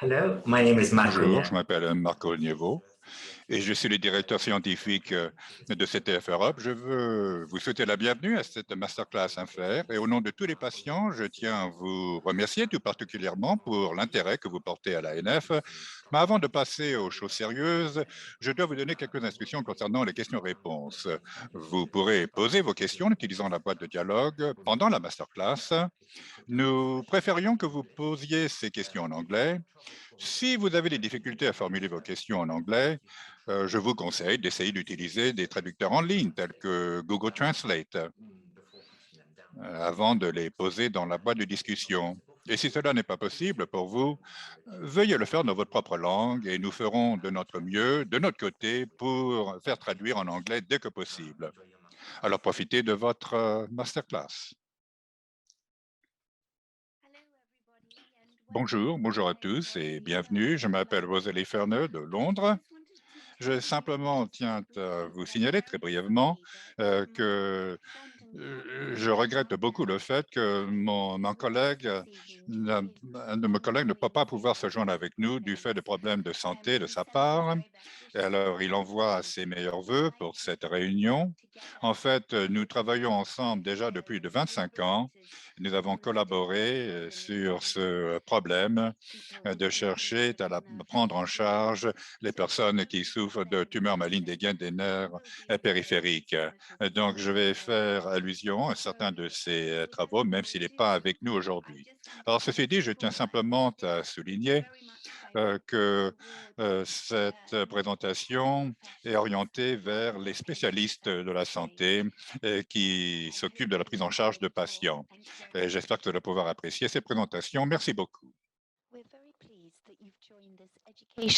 Hello, my name is Marco. Bonjour, je m'appelle Marco Nievo et je suis le directeur scientifique de CTF Europe. Je veux vous souhaiter la bienvenue à cette masterclass INFER et au nom de tous les patients, je tiens à vous remercier tout particulièrement pour l'intérêt que vous portez à l'ANF. Mais avant de passer aux choses sérieuses, je dois vous donner quelques instructions concernant les questions-réponses. Vous pourrez poser vos questions en utilisant la boîte de dialogue pendant la masterclass. Nous préférions que vous posiez ces questions en anglais. Si vous avez des difficultés à formuler vos questions en anglais, je vous conseille d'essayer d'utiliser des traducteurs en ligne tels que Google Translate avant de les poser dans la boîte de discussion. Et si cela n'est pas possible pour vous, veuillez le faire dans votre propre langue et nous ferons de notre mieux, de notre côté, pour faire traduire en anglais dès que possible. Alors profitez de votre masterclass. Bonjour à tous et bienvenue. Je m'appelle Rosalie Ferner de Londres. Je simplement tiens à vous signaler très brièvement que je regrette beaucoup le fait que un de mes collègues ne peut pas pouvoir se joindre avec nous du fait de problèmes de santé de sa part. Et alors, il envoie ses meilleurs vœux pour cette réunion. En fait, nous travaillons ensemble déjà depuis de 25 ans. Nous avons collaboré sur ce problème de chercher à prendre en charge les personnes qui souffrent de tumeurs malignes des gaines des nerfs périphériques. Donc, je vais faire allusion à certains de ces travaux, même s'il n'est pas avec nous aujourd'hui. Alors, ceci dit, je tiens simplement à souligner que cette présentation est orientée vers les spécialistes de la santé qui s'occupent de la prise en charge de patients. J'espère que vous allez pouvoir apprécier ces présentations. Merci beaucoup. Nous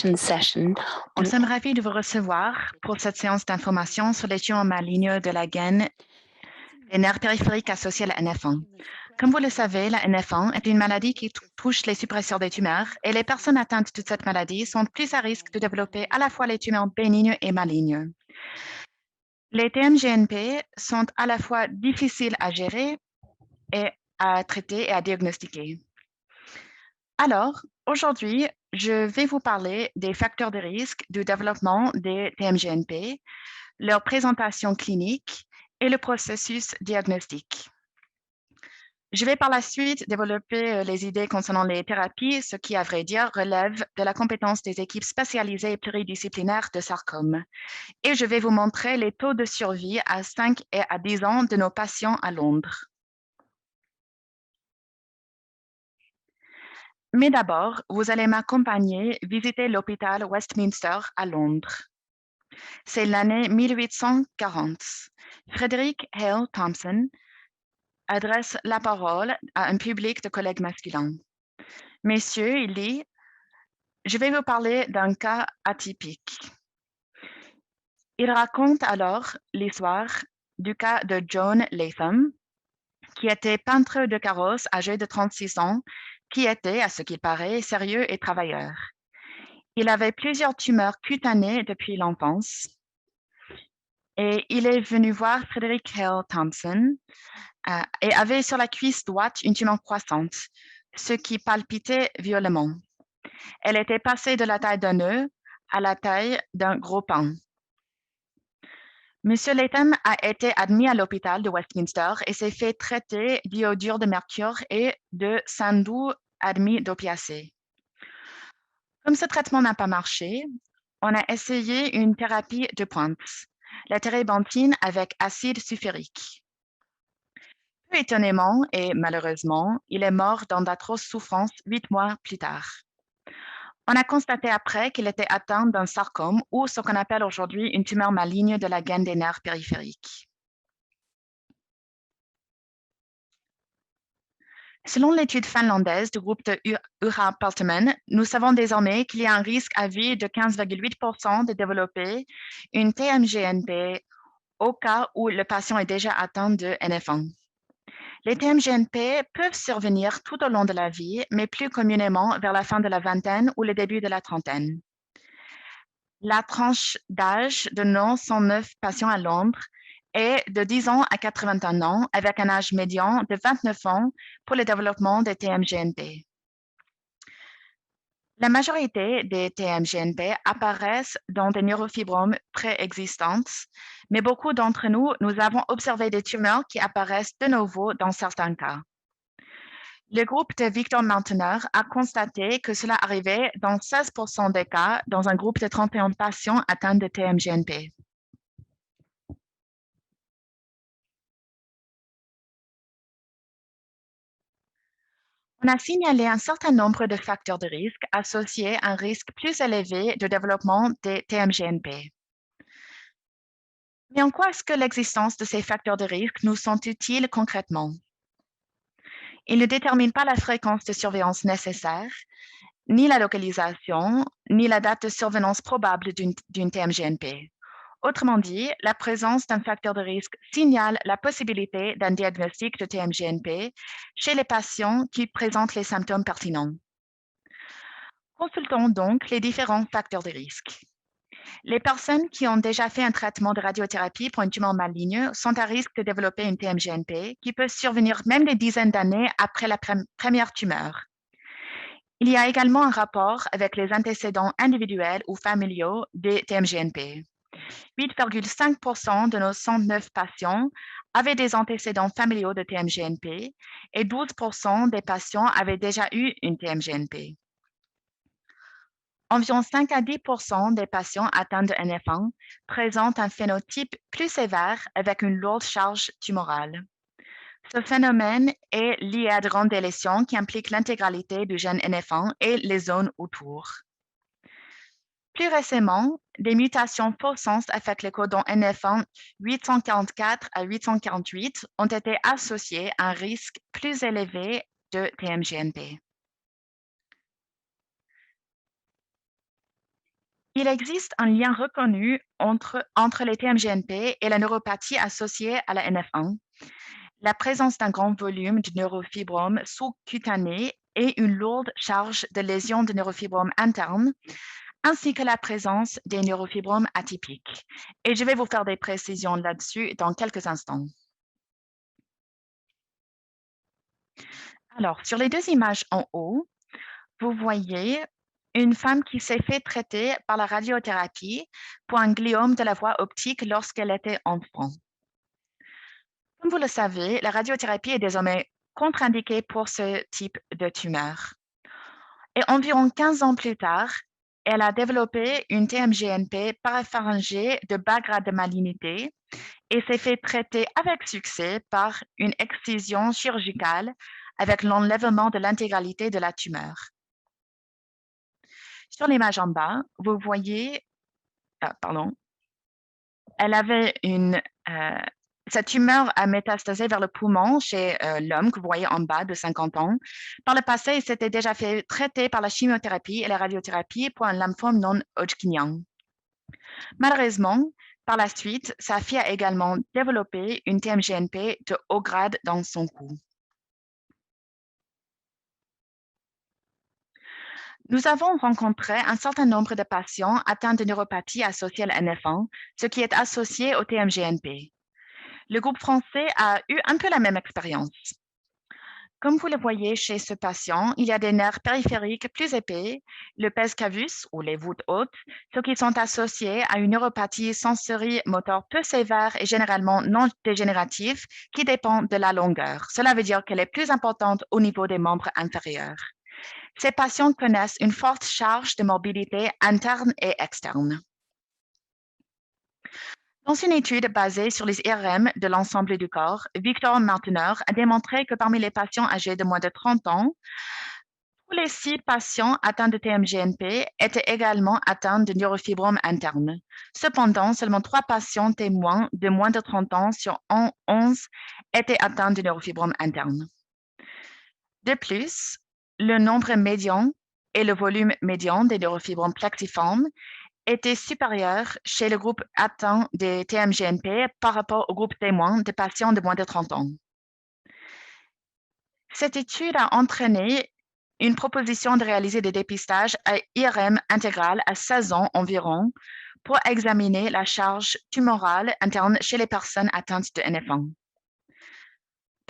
sommes ravis de vous recevoir pour cette séance d'information sur les tumeurs malignes de la gaine des nerfs périphériques associés à la NF1. Comme vous le savez, la NF1 est une maladie qui touche les suppresseurs des tumeurs et les personnes atteintes de cette maladie sont plus à risque de développer à la fois les tumeurs bénignes et malignes. Les TMGNP sont à la fois difficiles à gérer et à traiter et à diagnostiquer. Alors, aujourd'hui, je vais vous parler des facteurs de risque du développement des TMGNP, leur présentation clinique et le processus diagnostique. Je vais par la suite développer les idées concernant les thérapies, ce qui, à vrai dire, relève de la compétence des équipes spécialisées et pluridisciplinaires de sarcome. Et je vais vous montrer les taux de survie à 5 et à 10 ans de nos patients à Londres. Mais d'abord, vous allez m'accompagner visiter l'hôpital Westminster à Londres. C'est l'année 1840. Frederick Hale Thompson adresse la parole à un public de collègues masculins. Messieurs, il dit, je vais vous parler d'un cas atypique. Il raconte alors l'histoire du cas de John Latham, qui était peintre de carrosse âgé de 36 ans, qui était, à ce qu'il paraît, sérieux et travailleur. Il avait plusieurs tumeurs cutanées depuis l'enfance et il est venu voir Frederick Hale Thompson et avait sur la cuisse droite une tumeur croissante, ce qui palpitait violemment. Elle était passée de la taille d'un œuf à la taille d'un gros pain. Monsieur Latham a été admis à l'hôpital de Westminster et s'est fait traiter d'iodure de mercure et de Sandoux admis d'opiacés. Comme ce traitement n'a pas marché, on a essayé une thérapie de pointe, la térébenthine avec acide sulfurique. Peu étonnamment et malheureusement, il est mort dans d'atroces souffrances 8 mois plus tard. On a constaté après qu'il était atteint d'un sarcome ou ce qu'on appelle aujourd'hui une tumeur maligne de la gaine des nerfs périphériques. Selon l'étude finlandaise du groupe de Ura Peltonen, nous savons désormais qu'il y a un risque à vie de 15,8% de développer une TMGNP au cas où le patient est déjà atteint de NF1. Les TMGNP peuvent survenir tout au long de la vie, mais plus communément vers la fin de la vingtaine ou le début de la trentaine. La tranche d'âge de nos 109 patients à Londres est de 10 ans à 81 ans, avec un âge médian de 29 ans pour le développement des TMGNP. La majorité des TMGNP apparaissent dans des neurofibromes préexistantes, mais beaucoup d'entre nous, nous avons observé des tumeurs qui apparaissent de nouveau dans certains cas. Le groupe de Victor Martiner a constaté que cela arrivait dans 16% des cas dans un groupe de 31 patients atteints de TMGNP. On a signalé un certain nombre de facteurs de risque associés à un risque plus élevé de développement des TMGNP. Mais en quoi est-ce que l'existence de ces facteurs de risque nous sont utiles concrètement? Ils ne déterminent pas la fréquence de surveillance nécessaire, ni la localisation, ni la date de survenance probable d'une TMGNP. Autrement dit, la présence d'un facteur de risque signale la possibilité d'un diagnostic de TMGNP chez les patients qui présentent les symptômes pertinents. Consultons donc les différents facteurs de risque. Les personnes qui ont déjà fait un traitement de radiothérapie pour une tumeur maligne sont à risque de développer une TMGNP qui peut survenir même des dizaines d'années après la première tumeur. Il y a également un rapport avec les antécédents individuels ou familiaux des TMGNP. 8,5% de nos 109 patients avaient des antécédents familiaux de TMGNP et 12% des patients avaient déjà eu une TMGNP. Environ 5 à 10% des patients atteints de NF1 présentent un phénotype plus sévère avec une lourde charge tumorale. Ce phénomène est lié à de grandes délétions qui impliquent l'intégralité du gène NF1 et les zones autour. Plus récemment, des mutations faussantes affectent le codon NF1 844 à 848 ont été associées à un risque plus élevé de TMGNP. Il existe un lien reconnu entre les TMGNP et la neuropathie associée à la NF1, la présence d'un grand volume de neurofibromes sous-cutanés et une lourde charge de lésions de neurofibromes internes, ainsi que la présence des neurofibromes atypiques. Et je vais vous faire des précisions là-dessus dans quelques instants. Alors, sur les deux images en haut, vous voyez une femme qui s'est fait traiter par la radiothérapie pour un gliome de la voie optique lorsqu'elle était enfant. Comme vous le savez, la radiothérapie est désormais contre-indiquée pour ce type de tumeur. Et environ 15 ans plus tard, elle a développé une TMGNP parapharyngée de bas grade de malignité et s'est fait traiter avec succès par une excision chirurgicale avec l'enlèvement de l'intégralité de la tumeur. Sur l'image en bas, vous voyez, elle avait cette tumeur a métastasé vers le poumon chez l'homme que vous voyez en bas de 50 ans. Par le passé, il s'était déjà fait traiter par la chimiothérapie et la radiothérapie pour un lymphome non-Hodgkinien. Malheureusement, par la suite, sa fille a également développé une TMGNP de haut grade dans son cou. Nous avons rencontré un certain nombre de patients atteints de neuropathie associée à la NF1, ce qui est associé au TMGNP. Le groupe français a eu un peu la même expérience. Comme vous le voyez chez ce patient, il y a des nerfs périphériques plus épais, le pes cavus ou les voûtes hautes, ceux qui sont associés à une neuropathie sensorie-moteur peu sévère et généralement non dégénérative qui dépend de la longueur. Cela veut dire qu'elle est plus importante au niveau des membres inférieurs. Ces patients connaissent une forte charge de morbidité interne et externe. Dans une étude basée sur les IRM de l'ensemble du corps, Victor Martiner a démontré que parmi les patients âgés de moins de 30 ans, tous les 6 patients atteints de TMGNP étaient également atteints de neurofibromes internes. Cependant, seulement 3 patients témoins de moins de 30 ans sur 11 étaient atteints de neurofibromes internes. De plus, le nombre médian et le volume médian des neurofibromes plexiformes était supérieur chez le groupe atteint des TMGNP par rapport au groupe témoin de patients de moins de 30 ans. Cette étude a entraîné une proposition de réaliser des dépistages à IRM intégral à 16 ans environ pour examiner la charge tumorale interne chez les personnes atteintes de NF1.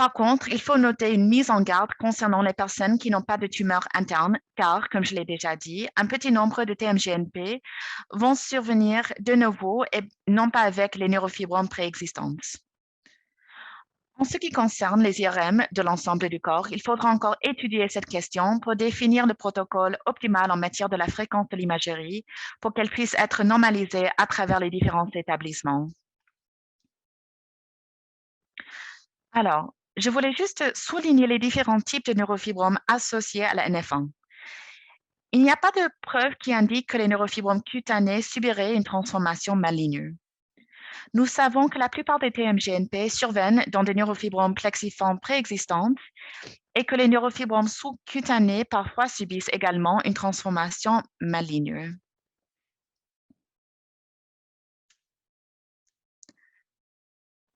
Par contre, il faut noter une mise en garde concernant les personnes qui n'ont pas de tumeur interne, car, comme je l'ai déjà dit, un petit nombre de TMGNP vont survenir de nouveau et non pas avec les neurofibromes préexistantes. En ce qui concerne les IRM de l'ensemble du corps, il faudra encore étudier cette question pour définir le protocole optimal en matière de la fréquence de l'imagerie pour qu'elle puisse être normalisée à travers les différents établissements. Alors, je voulais juste souligner les différents types de neurofibromes associés à la NF1. Il n'y a pas de preuve qui indique que les neurofibromes cutanés subiraient une transformation maligne. Nous savons que la plupart des TMGNP surviennent dans des neurofibromes plexiformes préexistantes et que les neurofibromes sous-cutanés parfois subissent également une transformation maligne.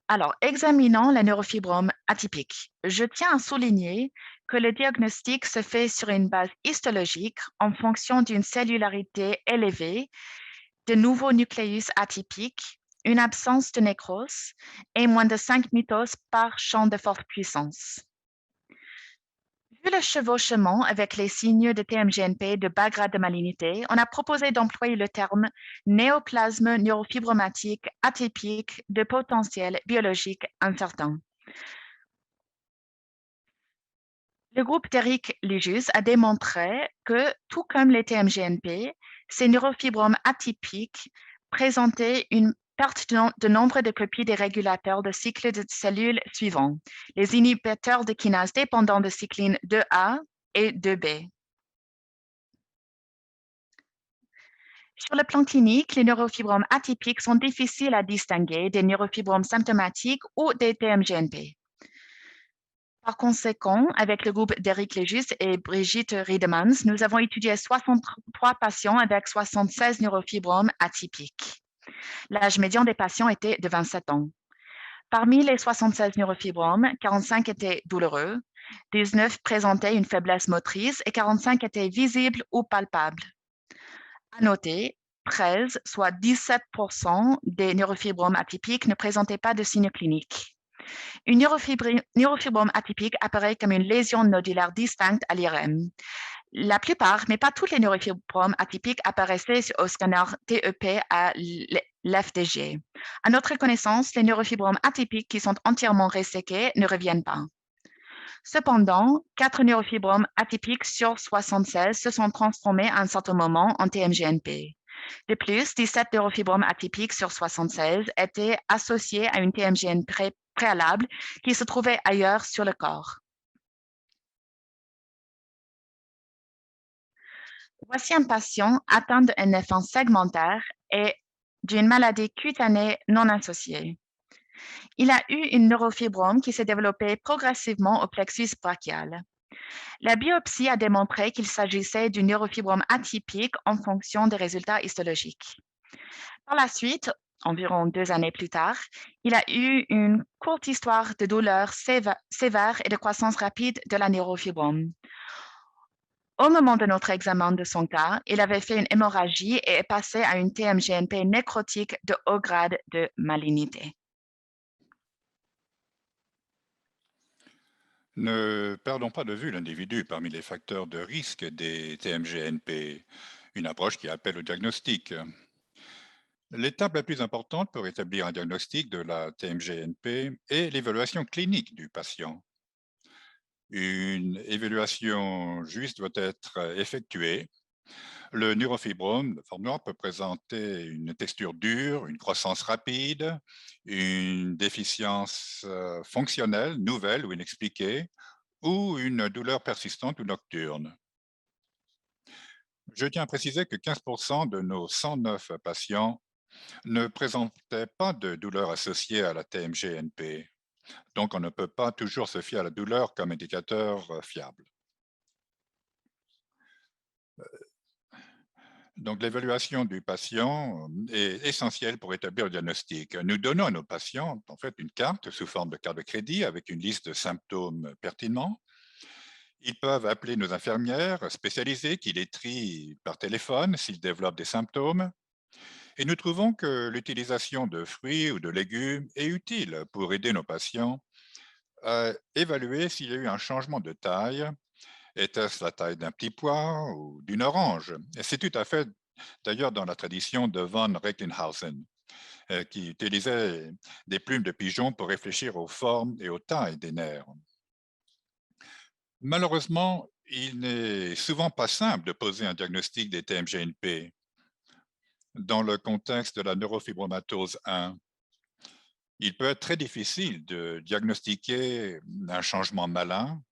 Alors, examinons les neurofibromes atypiques. Je tiens à souligner que le diagnostic se fait sur une base histologique en fonction d'une cellularité élevée, de nouveaux nucléus atypiques, une absence de nécrose et moins de 5 mitoses par champ de forte puissance. Vu le chevauchement avec les signes de TMGNP de bas grade de malignité, on a proposé d'employer le terme néoplasme neurofibromatique atypique de potentiel biologique incertain. Le groupe d'Eric Ligius a démontré que, tout comme les TMGNP, ces neurofibromes atypiques présentaient une perte de nombre de copies des régulateurs de cycle de cellules suivants, les inhibiteurs de kinase dépendants de cycline 2A et 2B. Sur le plan clinique, les neurofibromes atypiques sont difficiles à distinguer des neurofibromes symptomatiques ou des TMGNP. Par conséquent, avec le groupe d'Eric Légus et Brigitte Riedemans, nous avons étudié 63 patients avec 76 neurofibromes atypiques. L'âge médian des patients était de 27 ans. Parmi les 76 neurofibromes, 45 étaient douloureux, 19 présentaient une faiblesse motrice et 45 étaient visibles ou palpables. À noter, 13, soit 17% des neurofibromes atypiques ne présentaient pas de signes cliniques. Une neurofibrome atypique apparaît comme une lésion nodulaire distincte à l'IRM. La plupart, mais pas tous les neurofibromes atypiques apparaissaient au scanner TEP à l'FDG. À notre connaissance, les neurofibromes atypiques qui sont entièrement resséqués ne reviennent pas. Cependant, 4 neurofibromes atypiques sur 76 se sont transformés à un certain moment en TMGNP. De plus, 17 neurofibromes atypiques sur 76 étaient associés à une TMGN préalable qui se trouvait ailleurs sur le corps. Voici un patient atteint de NF1 segmentaire et d'une maladie cutanée non associée. Il a eu une neurofibrome qui s'est développée progressivement au plexus brachial. La biopsie a démontré qu'il s'agissait d'une neurofibrome atypique en fonction des résultats histologiques. Par la suite, environ 2 années plus tard, il a eu une courte histoire de douleur sévère et de croissance rapide de la neurofibrome. Au moment de notre examen de son cas, il avait fait une hémorragie et est passé à une TMGNP nécrotique de haut grade de malignité. Ne perdons pas de vue l'individu parmi les facteurs de risque des TMGNP, une approche qui appelle au diagnostic. L'étape la plus importante pour établir un diagnostic de la TMGNP est l'évaluation clinique du patient. Une évaluation juste doit être effectuée. Le neurofibrome, le forme noire, peut présenter une texture dure, une croissance rapide, une déficience fonctionnelle, nouvelle ou inexpliquée, ou une douleur persistante ou nocturne. Je tiens à préciser que 15% de nos 109 patients ne présentaient pas de douleur associée à la TMGNP. Donc, on ne peut pas toujours se fier à la douleur comme indicateur fiable. Donc, l'évaluation du patient est essentielle pour établir le diagnostic. Nous donnons à nos patients, en fait, une carte sous forme de carte de crédit avec une liste de symptômes pertinents. Ils peuvent appeler nos infirmières spécialisées qui les trient par téléphone s'ils développent des symptômes. Et nous trouvons que l'utilisation de fruits ou de légumes est utile pour aider nos patients évaluer s'il y a eu un changement de taille. Était-ce la taille d'un petit pois ou d'une orange? Et c'est tout à fait d'ailleurs dans la tradition de von Recklinghausen, qui utilisait des plumes de pigeon pour réfléchir aux formes et aux tailles des nerfs. Malheureusement, il n'est souvent pas simple de poser un diagnostic des TMGNP dans le contexte de la neurofibromatose 1. Il peut être très difficile de diagnostiquer un changement malin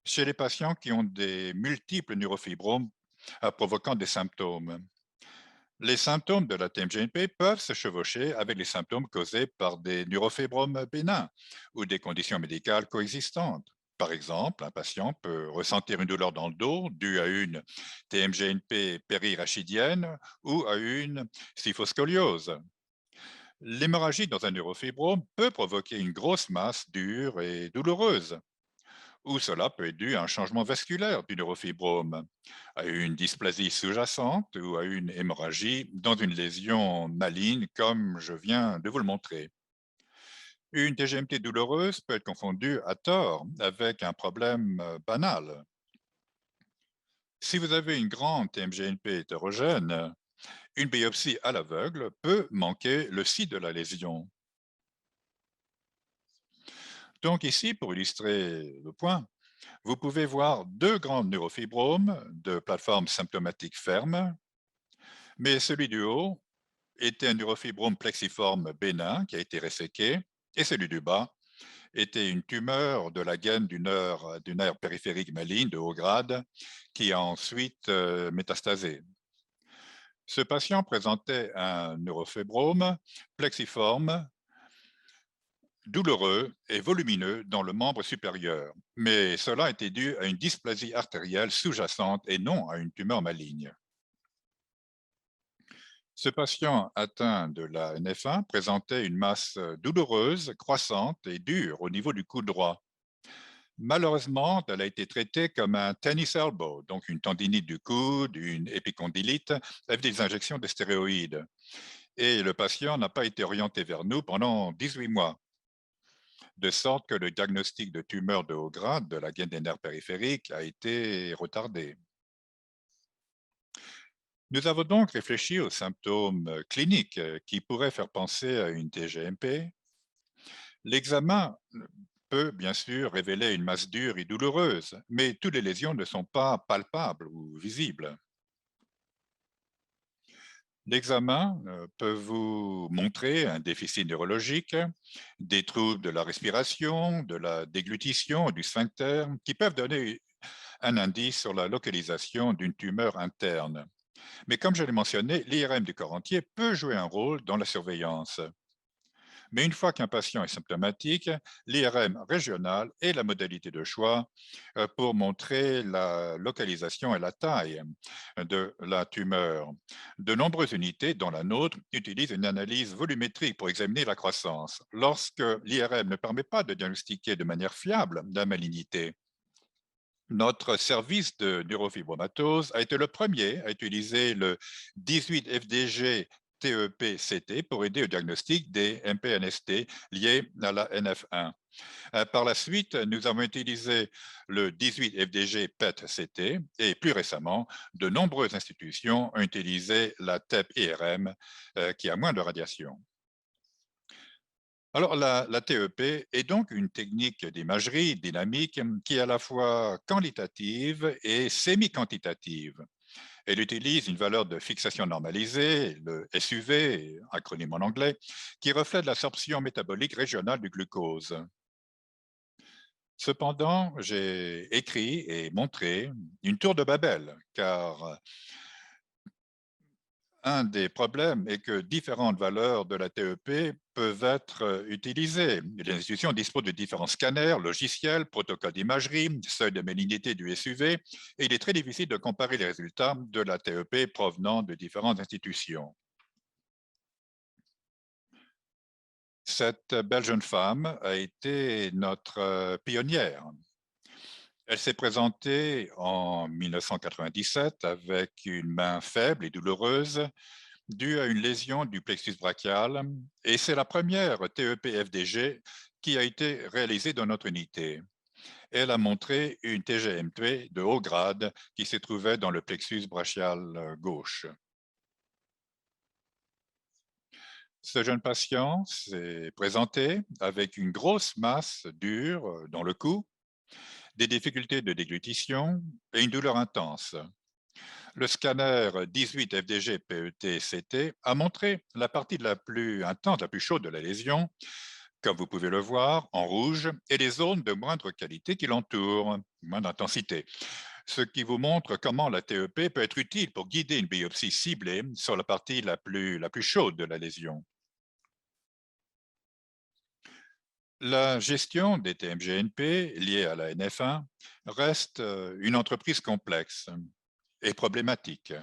chez les patients qui ont des multiples neurofibromes provoquant des symptômes. Les symptômes de la TMGNP peuvent se chevaucher avec les symptômes causés par des neurofibromes bénins ou des conditions médicales coexistantes. Par exemple, un patient peut ressentir une douleur dans le dos due à une TMGNP périrachidienne ou à une kyphoscoliose. L'hémorragie dans un neurofibrome peut provoquer une grosse masse dure et douloureuse, ou cela peut être dû à un changement vasculaire du neurofibrome, à une dysplasie sous-jacente ou à une hémorragie dans une lésion maligne, comme je viens de vous le montrer. Une TGMT douloureuse peut être confondue à tort avec un problème banal. Si vous avez une grande TMGNP hétérogène, une biopsie à l'aveugle peut manquer le site de la lésion. Donc ici, pour illustrer le point, vous pouvez voir deux grands neurofibromes de plateforme symptomatique ferme, mais celui du haut était un neurofibrome plexiforme bénin qui a été resséqué, et celui du bas était une tumeur de la gaine du nerf périphérique maligne de haut grade qui a ensuite métastasé. Ce patient présentait un neurofibrome plexiforme douloureux et volumineux dans le membre supérieur, mais cela était dû à une dysplasie artérielle sous-jacente et non à une tumeur maligne. Ce patient atteint de la NF1 présentait une masse douloureuse, croissante et dure au niveau du coude droit. Malheureusement, elle a été traitée comme un tennis elbow, donc une tendinite du coude, une épicondylite, avec des injections de stéroïdes. Et le patient n'a pas été orienté vers nous pendant 18 mois, de sorte que le diagnostic de tumeur de haut grade de la gaine des nerfs périphériques a été retardé. Nous avons donc réfléchi aux symptômes cliniques qui pourraient faire penser à une TGMP. L'examen peut bien sûr révéler une masse dure et douloureuse, mais toutes les lésions ne sont pas palpables ou visibles. L'examen peut vous montrer un déficit neurologique, des troubles de la respiration, de la déglutition, du sphincter, qui peuvent donner un indice sur la localisation d'une tumeur interne. Mais comme je l'ai mentionné, l'IRM du corps entier peut jouer un rôle dans la surveillance. Mais une fois qu'un patient est symptomatique, l'IRM régional est la modalité de choix pour montrer la localisation et la taille de la tumeur. De nombreuses unités, dont la nôtre, utilisent une analyse volumétrique pour examiner la croissance. Lorsque l'IRM ne permet pas de diagnostiquer de manière fiable la malignité, notre service de neurofibromatose a été le premier à utiliser le 18-FDG TEP-CT pour aider au diagnostic des MPNST liés à la NF1. Par la suite, nous avons utilisé le 18-FDG PET-CT et plus récemment, de nombreuses institutions ont utilisé la TEP-IRM qui a moins de radiation. Alors, la TEP est donc une technique d'imagerie dynamique qui est à la fois quantitative et semi-quantitative. Elle utilise une valeur de fixation normalisée, le SUV, acronyme en anglais, qui reflète l'absorption métabolique régionale du glucose. Cependant, j'ai écrit et montré une tour de Babel, car un des problèmes est que différentes valeurs de la TEP peuvent être utilisées. Les institutions disposent de différents scanners, logiciels, protocoles d'imagerie, seuil de malignité du SUV, et il est très difficile de comparer les résultats de la TEP provenant de différentes institutions. Cette belle jeune femme a été notre pionnière. Elle s'est présentée en 1997 avec une main faible et douloureuse due à une lésion du plexus brachial, et c'est la première TEP-FDG qui a été réalisée dans notre unité. Elle a montré une TGMP de haut grade qui se trouvait dans le plexus brachial gauche. Ce jeune patient s'est présenté avec une grosse masse dure dans le cou, des difficultés de déglutition et une douleur intense. Le scanner 18 FDG PET-CT a montré la partie la plus intense, la plus chaude de la lésion, comme vous pouvez le voir, en rouge, et les zones de moindre qualité qui l'entourent, moins d'intensité. Ce qui vous montre comment la TEP peut être utile pour guider une biopsie ciblée sur la partie la plus chaude de la lésion. La gestion des TMGNP liés à la NF1 reste une entreprise complexe et problématique.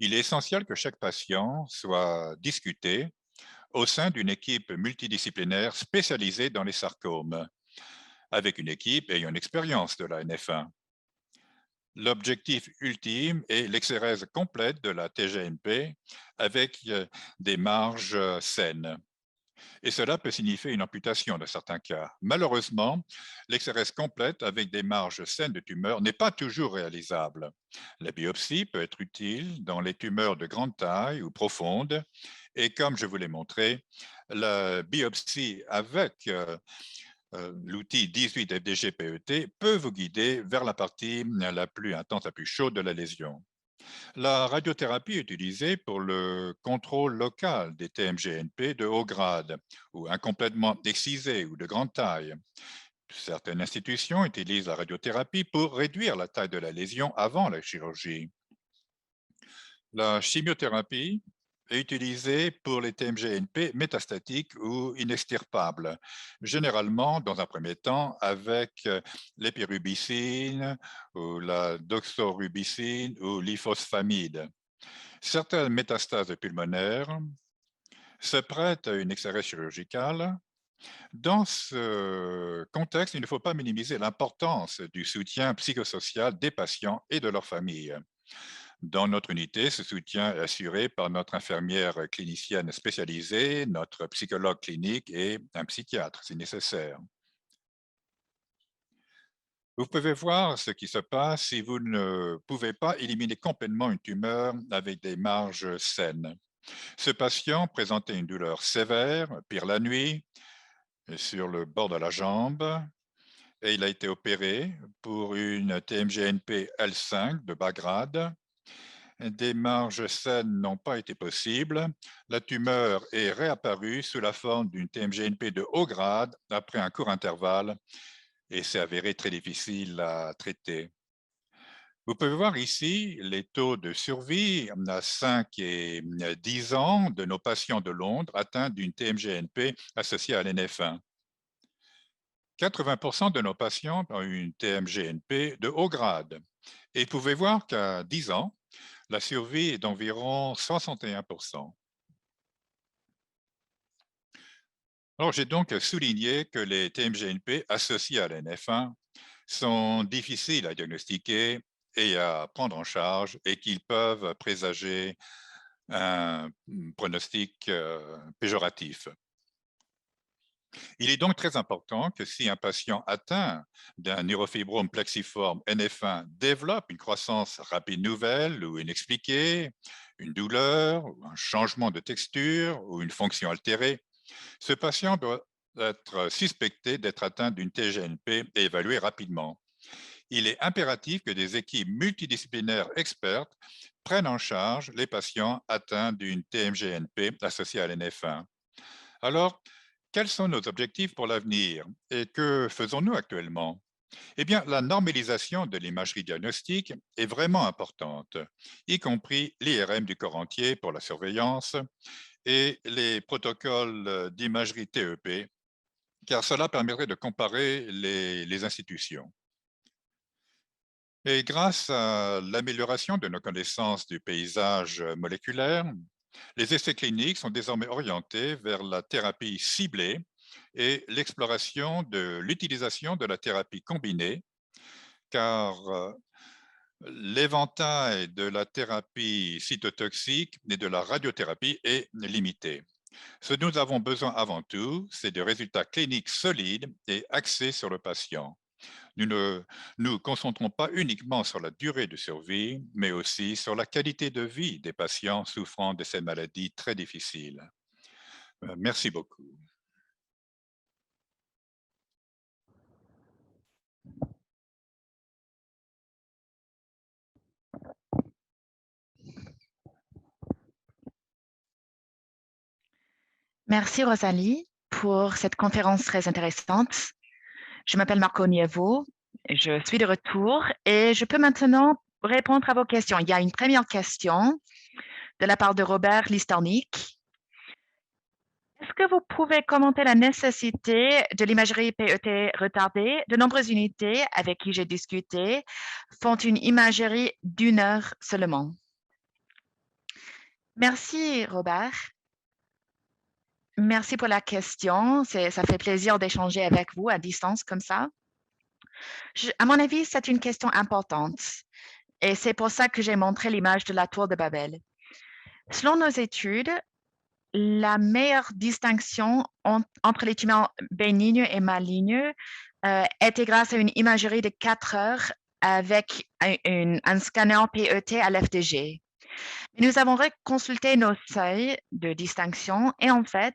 Il est essentiel que chaque patient soit discuté au sein d'une équipe multidisciplinaire spécialisée dans les sarcomes, avec une équipe ayant une expérience de la NF1. L'objectif ultime est l'exérèse complète de la TGNP avec des marges saines. Et cela peut signifier une amputation dans certains cas. Malheureusement, l'exérèse complète avec des marges saines de tumeur n'est pas toujours réalisable. La biopsie peut être utile dans les tumeurs de grande taille ou profondes. Et comme je vous l'ai montré, la biopsie avec l'outil 18 FDG-PET peut vous guider vers la partie la plus intense, la plus chaude de la lésion. La radiothérapie est utilisée pour le contrôle local des TMGNP de haut grade ou incomplètement excisés ou de grande taille. Certaines institutions utilisent la radiothérapie pour réduire la taille de la lésion avant la chirurgie. La chimiothérapie est utilisée pour les TMGNP métastatiques ou inextirpables, généralement dans un premier temps avec l'épirubicine ou la doxorubicine ou l'ifosfamide. Certaines métastases pulmonaires se prêtent à une exérèse chirurgicale. Dans ce contexte, il ne faut pas minimiser l'importance du soutien psychosocial des patients et de leurs familles. Dans notre unité, ce soutien est assuré par notre infirmière clinicienne spécialisée, notre psychologue clinique et un psychiatre si nécessaire. Vous pouvez voir ce qui se passe si vous ne pouvez pas éliminer complètement une tumeur avec des marges saines. Ce patient présentait une douleur sévère, pire la nuit, sur le bord de la jambe, et il a été opéré pour une TMGNP L5 de bas grade. Des marges saines n'ont pas été possibles. La tumeur est réapparue sous la forme d'une TMGNP de haut grade après un court intervalle et s'est avéré très difficile à traiter. Vous pouvez voir ici les taux de survie à 5 et 10 ans de nos patients de Londres atteints d'une TMGNP associée à l'NF1. 80% de nos patients ont une TMGNP de haut grade. Et vous pouvez voir qu'à 10 ans, la survie est d'environ 61%. Alors, j'ai donc souligné que les TMGNP associés à l'NF1 sont difficiles à diagnostiquer et à prendre en charge et qu'ils peuvent présager un pronostic péjoratif. Il est donc très important que si un patient atteint d'un neurofibrome plexiforme NF1 développe une croissance rapide nouvelle ou inexpliquée, une douleur, ou un changement de texture ou une fonction altérée, ce patient doit être suspecté d'être atteint d'une TGNP et évalué rapidement. Il est impératif que des équipes multidisciplinaires expertes prennent en charge les patients atteints d'une TMGNP associée à l'NF1. Alors, quels sont nos objectifs pour l'avenir et que faisons-nous actuellement? Eh bien, la normalisation de l'imagerie diagnostique est vraiment importante, y compris l'IRM du corps entier pour la surveillance et les protocoles d'imagerie TEP, car cela permettrait de comparer les institutions. Et grâce à l'amélioration de nos connaissances du paysage moléculaire, les essais cliniques sont désormais orientés vers la thérapie ciblée et l'exploration de l'utilisation de la thérapie combinée, car l'éventail de la thérapie cytotoxique et de la radiothérapie est limité. Ce dont nous avons besoin avant tout, c'est de résultats cliniques solides et axés sur le patient. Nous ne nous concentrons pas uniquement sur la durée de survie, mais aussi sur la qualité de vie des patients souffrant de ces maladies très difficiles. Merci beaucoup. Merci Rosalie pour cette conférence très intéressante. Je m'appelle Marco Nievo, je suis de retour et je peux maintenant répondre à vos questions. Il y a une première question de la part de Robert Listornik. Est-ce que vous pouvez commenter la nécessité de l'imagerie PET retardée? De nombreuses unités avec qui j'ai discuté font une imagerie d'1 heure seulement. Merci Robert. Merci pour la question. Ça fait plaisir d'échanger avec vous à distance comme ça. À mon avis, c'est une question importante et c'est pour ça que j'ai montré l'image de la tour de Babel. Selon nos études, la meilleure distinction entre les tumeurs bénignes et malignes était grâce à une imagerie de 4 heures avec un scanner PET à l'FDG. Nous avons consulté nos seuils de distinction et en fait,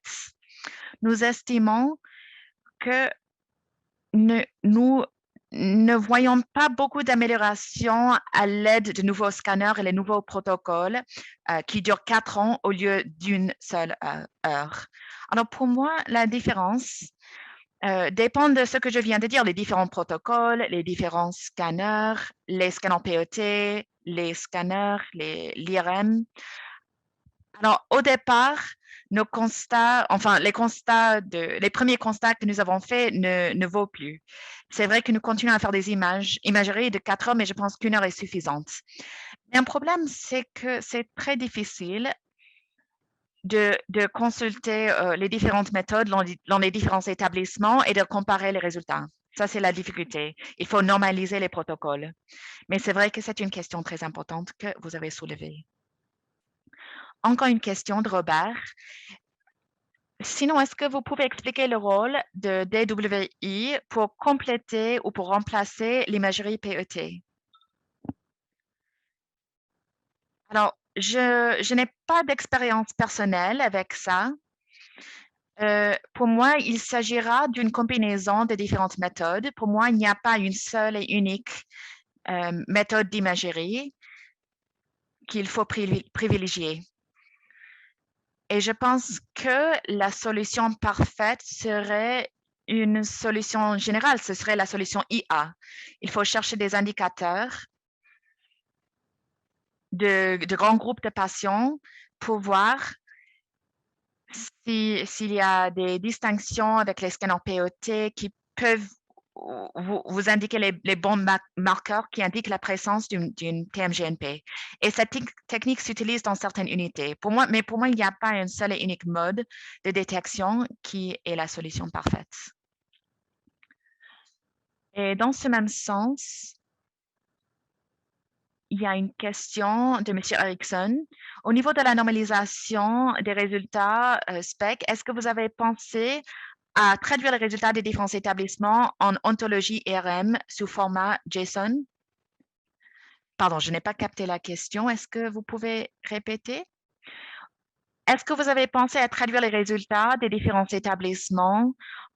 nous estimons que nous ne voyons pas beaucoup d'amélioration à l'aide de nouveaux scanners et les nouveaux protocoles qui durent 4 ans au lieu d'une seule heure. Alors pour moi, la différence dépend de ce que je viens de dire, les différents protocoles, les différents scanners, les scanners PET, les scanners, l'IRM. Alors, au départ, nos constats, enfin, les premiers constats que nous avons faits ne vaut plus. C'est vrai que nous continuons à faire des imageries de 4 heures, mais je pense qu'1 heure est suffisante. Mais un problème, c'est que c'est très difficile de consulter les différentes méthodes dans les différents établissements et de comparer les résultats. Ça, c'est la difficulté. Il faut normaliser les protocoles. Mais c'est vrai que c'est une question très importante que vous avez soulevée. Encore une question de Robert. Sinon, est-ce que vous pouvez expliquer le rôle de DWI pour compléter ou pour remplacer l'imagerie PET? Alors, je n'ai pas d'expérience personnelle avec ça. Pour moi, il s'agira d'une combinaison de différentes méthodes. Pour moi, il n'y a pas une seule et unique méthode d'imagerie qu'il faut privilégier. Et je pense que la solution parfaite serait une solution générale, ce serait la solution IA. Il faut chercher des indicateurs de grands groupes de patients pour voir s'il y a des distinctions avec les scanners PET qui peuvent vous indiquer les bons marqueurs qui indiquent la présence d'une TMGNP. Et cette technique s'utilise dans certaines unités. Mais pour moi, il n'y a pas un seul et unique mode de détection qui est la solution parfaite. Et dans ce même sens, il y a une question de M. Erickson. Au niveau de la normalisation des résultats SPEC, est-ce que vous avez pensé à traduire les résultats des différents établissements en ontologie IRM sous format JSON? Pardon, je n'ai pas capté la question. Est-ce que vous pouvez répéter? Est-ce que vous avez pensé à traduire les résultats des différents établissements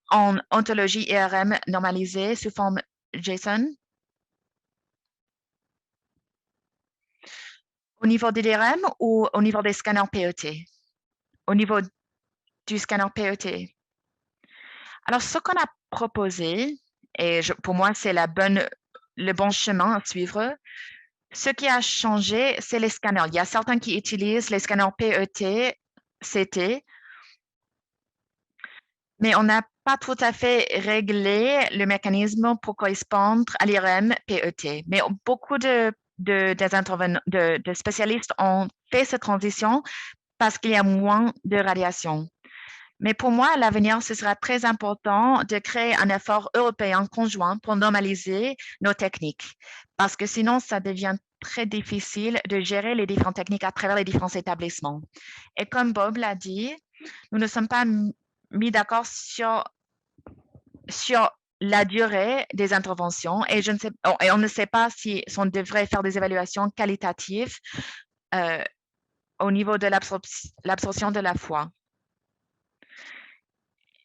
en ontologie IRM normalisée sous forme JSON? Au niveau des DRM ou au niveau des scanners PET? Au niveau du scanner PET. Alors, ce qu'on a proposé, et pour moi, c'est le bon chemin à suivre, ce qui a changé, c'est les scanners. Il y a certains qui utilisent les scanners PET, CT, mais on n'a pas tout à fait réglé le mécanisme pour correspondre à l'IRM PET. Mais beaucoup de spécialistes ont fait cette transition parce qu'il y a moins de radiation. Mais pour moi, à l'avenir, ce sera très important de créer un effort européen conjoint pour normaliser nos techniques, parce que sinon, ça devient très difficile de gérer les différentes techniques à travers les différents établissements. Et comme Bob l'a dit, nous ne sommes pas mis d'accord sur la durée des interventions et, et on ne sait pas si on devrait faire des évaluations qualitatives au niveau de l'absorption de la foi.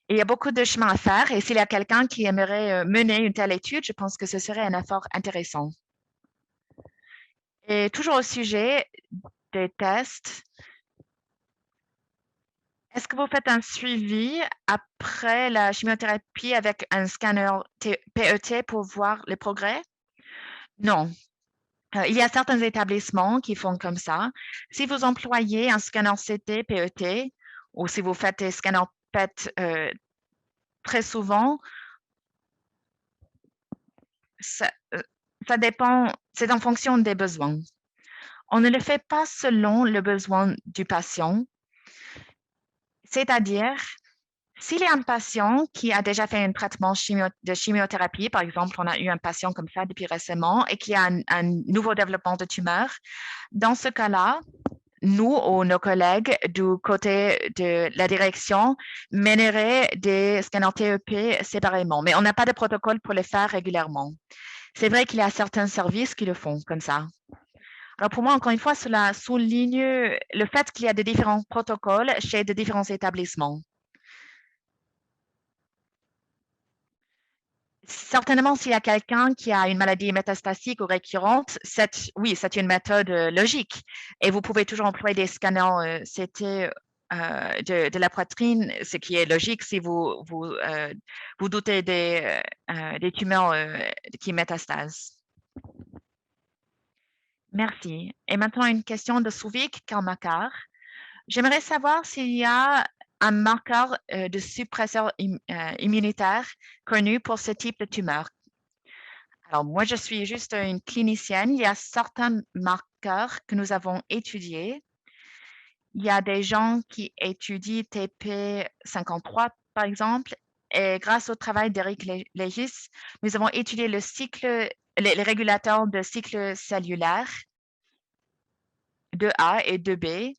Il y a beaucoup de chemin à faire et s'il y a quelqu'un qui aimerait mener une telle étude, je pense que ce serait un effort intéressant. Et toujours au sujet des tests, est-ce que vous faites un suivi après la chimiothérapie avec un scanner PET pour voir les progrès? Non. Il y a certains établissements qui font comme ça. Si vous employez un scanner CT, PET, ou si vous faites des scanners PET très souvent, ça dépend, c'est en fonction des besoins. On ne le fait pas selon le besoin du patient, c'est-à-dire, s'il y a un patient qui a déjà fait un traitement de chimiothérapie, par exemple, on a eu un patient comme ça depuis récemment et qui a un nouveau développement de tumeur, dans ce cas-là, nous ou nos collègues du côté de la direction mèneraient des scanners TEP séparément, mais on n'a pas de protocole pour le faire régulièrement. C'est vrai qu'il y a certains services qui le font comme ça. Alors pour moi, encore une fois, cela souligne le fait qu'il y a de différents protocoles chez de différents établissements. Certainement, s'il y a quelqu'un qui a une maladie métastasique ou récurrente, oui, c'est une méthode logique. Et vous pouvez toujours employer des scanners CT de la poitrine, ce qui est logique si vous doutez des tumeurs qui métastasent. Merci. Et maintenant, une question de Souvik Karmakar. J'aimerais savoir s'il y a un marqueur de suppresseur immunitaire connu pour ce type de tumeur. Alors, moi, je suis juste une clinicienne. Il y a certains marqueurs que nous avons étudiés. Il y a des gens qui étudient TP53, par exemple, et grâce au travail d'Eric Legis, nous avons étudié le cycle, les régulateurs de cycle cellulaire 2A et 2B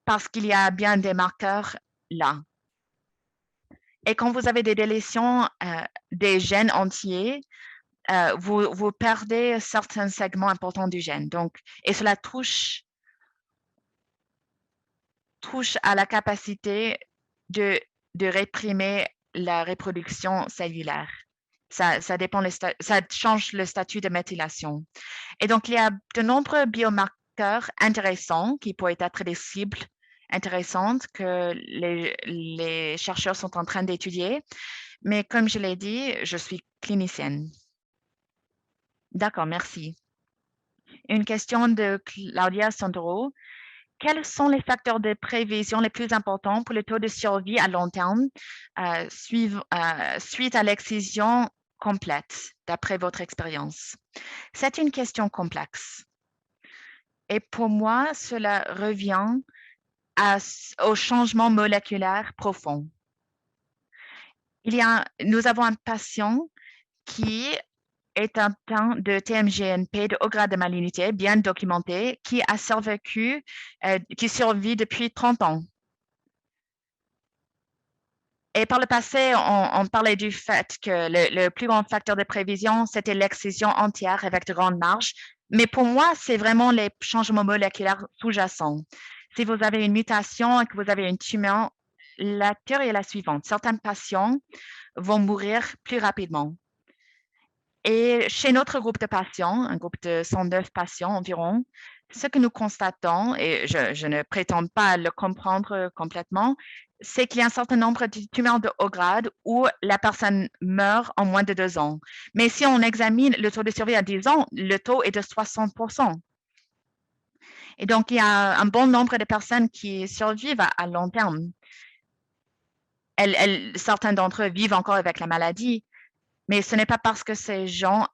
parce qu'il y a bien des marqueurs là. Et quand vous avez des délétions des gènes entiers, vous perdez certains segments importants du gène. Donc, et cela touche à la capacité de réprimer la reproduction cellulaire. Ça dépend, ça change le statut de méthylation. Et donc, il y a de nombreux biomarqueurs intéressants qui pourraient être des cibles intéressantes que les chercheurs sont en train d'étudier. Mais comme je l'ai dit, je suis clinicienne. D'accord, merci. Une question de Claudia Sandro. Quels sont les facteurs de prévision les plus importants pour le taux de survie à long terme suite à l'excision complète, d'après votre expérience? C'est une question complexe. Et pour moi, cela revient au changement moléculaire profond. Nous avons un patient qui est atteint de TMGNP de haut grade de malignité, bien documenté, qui a survécu, qui survit depuis 30 ans. Et par le passé, on parlait du fait que le plus grand facteur de prévision, c'était l'excision entière avec de grandes marges. Mais pour moi, c'est vraiment les changements moléculaires sous-jacents. Si vous avez une mutation et que vous avez une tumeur, la théorie est la suivante. Certains patients vont mourir plus rapidement. Et chez notre groupe de patients, un groupe de 109 patients environ, ce que nous constatons, et je ne prétends pas le comprendre complètement, c'est qu'il y a un certain nombre de tumeurs de haut grade où la personne meurt en moins de 2 ans. Mais si on examine le taux de survie à 10 ans, le taux est de 60%. Et donc, il y a un bon nombre de personnes qui survivent à long terme. Certains d'entre eux vivent encore avec la maladie, mais ce n'est pas parce que ces gens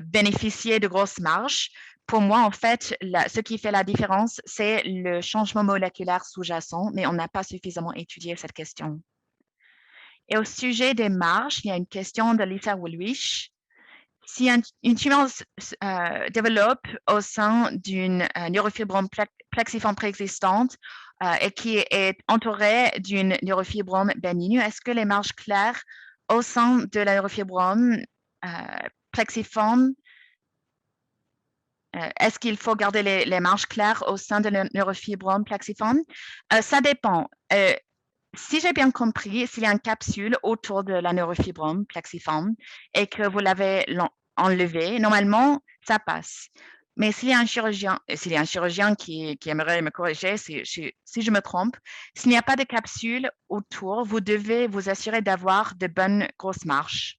bénéficiaient de grosses marges. Pour moi, en fait, ce qui fait la différence, c'est le changement moléculaire sous-jacent, mais on n'a pas suffisamment étudié cette question. Et au sujet des marges, il y a une question de Lisa Woolwich Si une tumeur développe au sein d'une neurofibrome plexiforme préexistante et qui est entourée d'une neurofibrome bénigne, est-ce que les marges claires au sein de la neurofibrome plexiforme, est-ce qu'il faut garder les marges claires au sein de la neurofibrome plexiforme? Ça dépend. Si j'ai bien compris, s'il y a une capsule autour de la neurofibrome plexiforme et que vous l'avez enlevée, normalement, ça passe. Mais s'il y a un chirurgien qui aimerait me corriger si je me trompe, s'il n'y a pas de capsule autour, vous devez vous assurer d'avoir de bonnes grosses marches.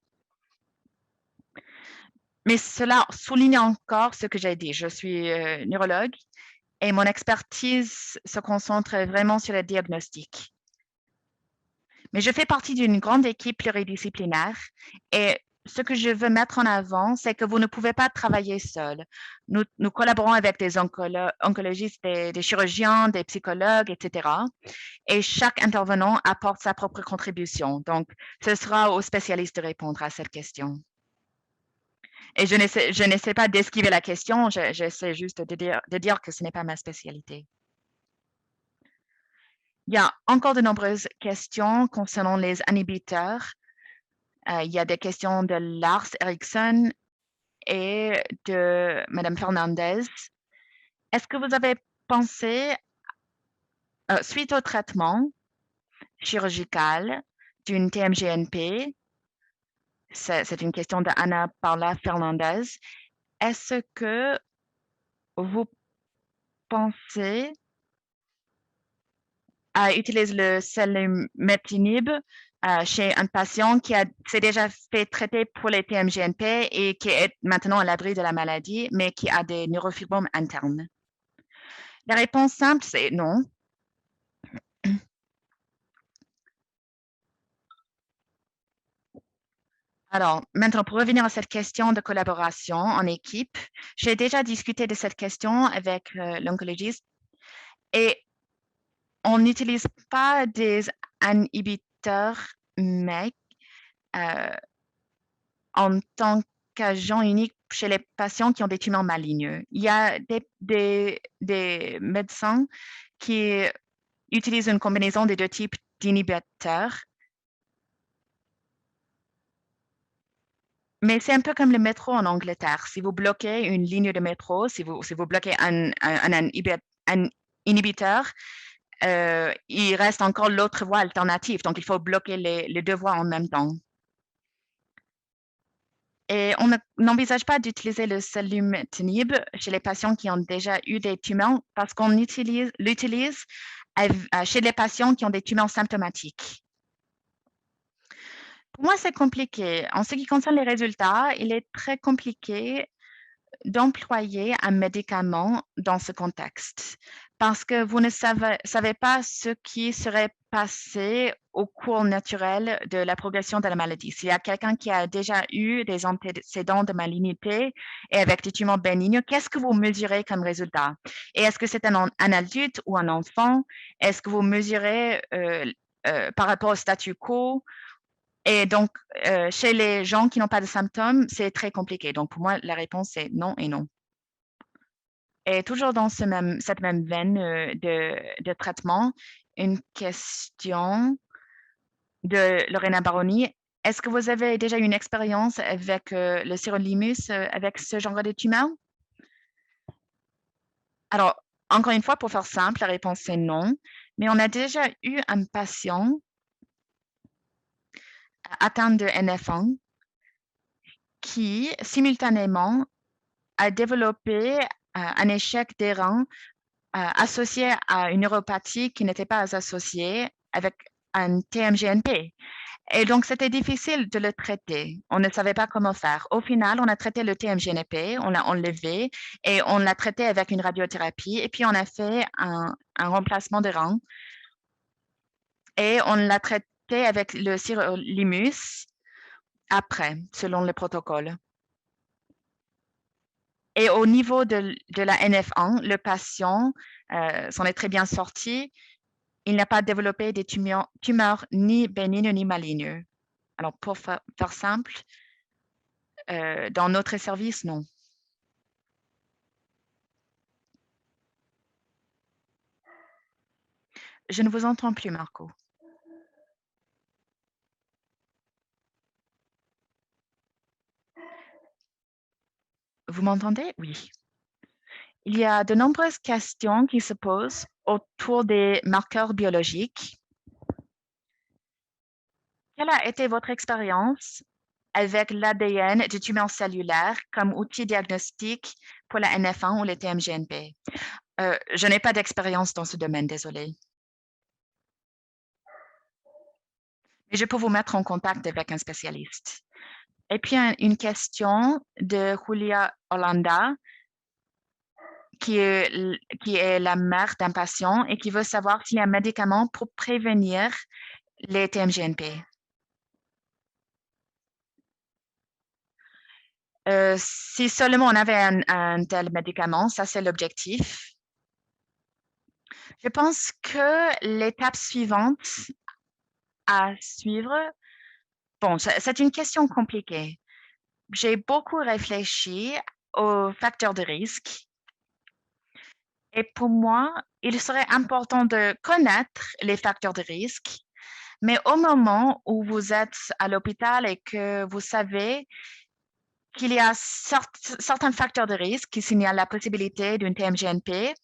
Mais cela souligne encore ce que j'ai dit. Je suis neurologue et mon expertise se concentre vraiment sur le diagnostic. Mais je fais partie d'une grande équipe pluridisciplinaire et ce que je veux mettre en avant, c'est que vous ne pouvez pas travailler seul. Nous collaborons avec des oncologistes, des chirurgiens, des psychologues, etc. Et chaque intervenant apporte sa propre contribution. Donc, ce sera aux spécialistes de répondre à cette question. Et je n'essaie pas d'esquiver la question, j'essaie juste de dire que ce n'est pas ma spécialité. Il y a encore de nombreuses questions concernant les inhibiteurs. Il y a des questions de Lars Eriksson et de Madame Fernandez. Est-ce que vous avez pensé, suite au traitement chirurgical d'une TMGNP, c'est une question de Anna Paula Fernandez, est-ce que vous pensez à utiliser le selumetinib chez un patient qui s'est déjà fait traiter pour les TMGNP et qui est maintenant à l'abri de la maladie, mais qui a des neurofibromes internes? La réponse simple, c'est non. Alors, maintenant, pour revenir à cette question de collaboration en équipe, j'ai déjà discuté de cette question avec l'oncologiste et on n'utilise pas des inhibiteurs MEK en tant qu'agent unique chez les patients qui ont des tumeurs malignes. Il y a des médecins qui utilisent une combinaison des deux types d'inhibiteurs. Mais c'est un peu comme le métro en Angleterre. Si vous bloquez une ligne de métro, si vous bloquez un inhibiteur, il reste encore l'autre voie alternative. Donc, il faut bloquer les deux voies en même temps. Et on n'envisage pas d'utiliser le selumetinib chez les patients qui ont déjà eu des tumeurs parce qu'on l'utilise chez les patients qui ont des tumeurs symptomatiques. Pour moi, c'est compliqué. En ce qui concerne les résultats, il est très compliqué d'employer un médicament dans ce contexte parce que vous ne savez pas ce qui serait passé au cours naturel de la progression de la maladie. S'il y a quelqu'un qui a déjà eu des antécédents de malignité et avec des tumeurs bénignes, qu'est-ce que vous mesurez comme résultat? Et est-ce que c'est un adulte ou un enfant? Est-ce que vous mesurez par rapport au statu quo? Et donc, chez les gens qui n'ont pas de symptômes, c'est très compliqué. Donc, pour moi, la réponse est non et non. Et toujours dans cette même veine de traitement, une question de Lorena Baroni. Est-ce que vous avez déjà eu une expérience avec le sirolimus, avec ce genre de tumeur? Alors, encore une fois, pour faire simple, la réponse est non. Mais on a déjà eu un patient atteint de NF1 qui, simultanément, a développé un échec des reins associé à une neuropathie qui n'était pas associée avec un TMGNP. Et donc, c'était difficile de le traiter. On ne savait pas comment faire. Au final, on a traité le TMGNP, on l'a enlevé et on l'a traité avec une radiothérapie. Et puis, on a fait un remplacement de rein et on l'a traité avec le sirolimus après, selon le protocole. Et au niveau de la NF1, le patient s'en est très bien sorti. Il n'a pas développé des tumeurs ni bénignes ni malignes. Alors, pour faire simple, dans notre service, non. Je ne vous entends plus, Marco. Vous m'entendez? Oui. Il y a de nombreuses questions qui se posent autour des marqueurs biologiques. Quelle a été votre expérience avec l'ADN des tumeurs cellulaires comme outil diagnostique pour la NF1 ou les TMGNP? Je n'ai pas d'expérience dans ce domaine, désolé. Mais je peux vous mettre en contact avec un spécialiste. Et puis, une question de Julia Hollanda, qui est la mère d'un patient et qui veut savoir s'il y a un médicament pour prévenir les TMGNP. Si seulement on avait un tel médicament, ça c'est l'objectif. Je pense que l'étape suivante à suivre, bon, c'est une question compliquée. J'ai beaucoup réfléchi aux facteurs de risque. Et pour moi, il serait important de connaître les facteurs de risque, mais au moment où vous êtes à l'hôpital et que vous savez qu'il y a certains facteurs de risque qui signalent la possibilité d'une TMGNP,